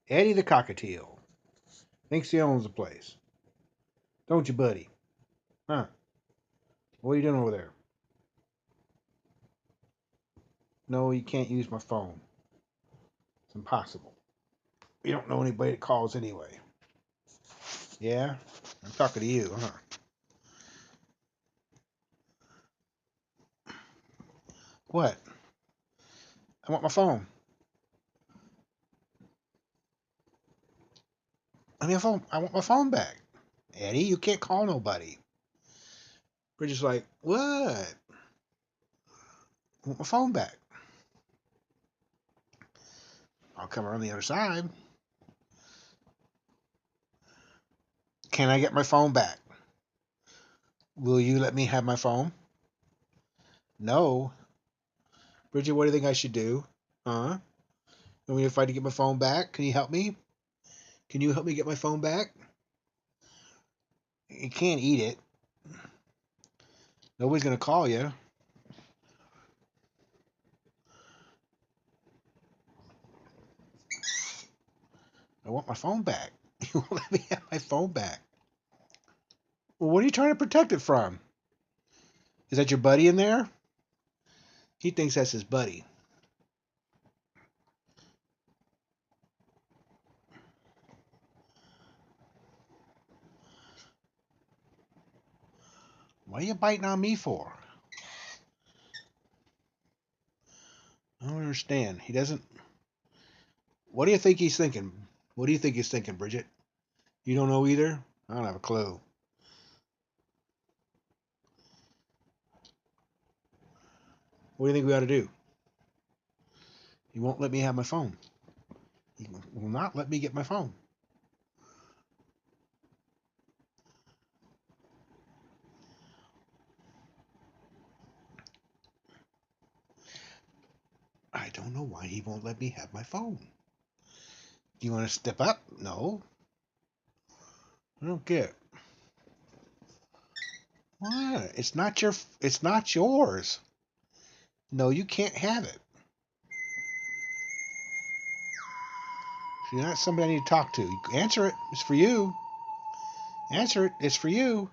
Eddie the Cockatiel. Thinks he owns the place. Don't you, buddy? Huh? What are you doing over there? No, you can't use my phone. It's impossible. You don't know anybody that calls anyway. Yeah? I'm talking to you, huh? What? I want my phone. I want my phone back. Eddie, you can't call nobody. Bridget's like, what? I want my phone back. I'll come around the other side. Can I get my phone back? Will you let me have my phone? No. Bridget, what do you think I should do? Huh? Want me to fight to get my phone back? Can you help me? Can you help me get my phone back? You can't eat it. Nobody's gonna call you. I want my phone back. You won't let me have my phone back. Well, what are you trying to protect it from? Is that your buddy in there? He thinks that's his buddy. What are you biting on me for? I don't understand. He doesn't. What do you think he's thinking? What do you think he's thinking, Bridget? You don't know either? I don't have a clue. What do you think we ought to do? He won't let me have my phone. He will not let me get my phone. I don't know why he won't let me have my phone. Do you want to step up? No. I don't get it. What? It's not your. It's not yours. No, you can't have it. You're not somebody I need to talk to. Answer it. It's for you. Answer it. It's for you.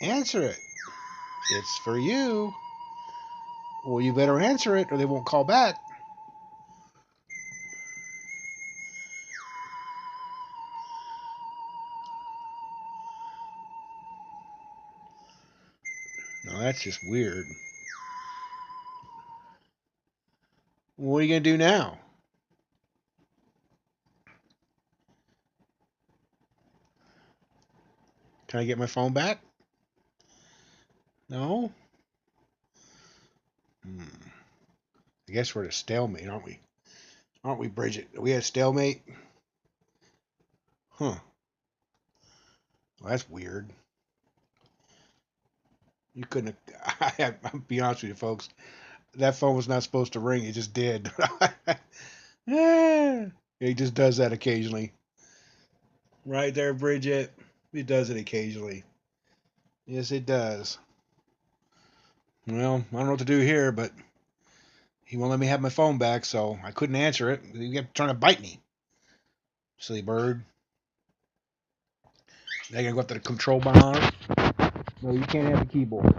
Answer it. It's for you. Well, you better answer it or they won't call back. No, that's just weird. What are you going to do now? Can I get my phone back? No? Hmm. I guess we're at a stalemate, aren't we? Aren't we, Bridget? Are we at a stalemate? Huh. Well, that's weird. You couldn't have. I'll be honest with you, folks. That phone was not supposed to ring. It just did. Yeah. He just does that occasionally. Right there, Bridget. He does it occasionally. Yes, it does. Well, I don't know what to do here, but he won't let me have my phone back, so I couldn't answer it. He kept trying to bite me. Silly bird. Now I gotta go up to the control bar. No, you can't have the keyboard.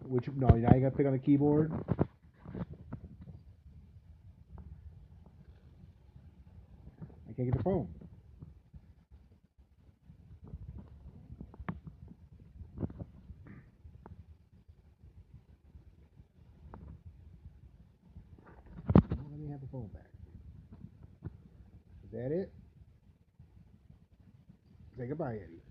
Which no, now you gotta pick on the keyboard. I can't get the phone. Let me have the phone back. Is that it? Say goodbye, Eddie.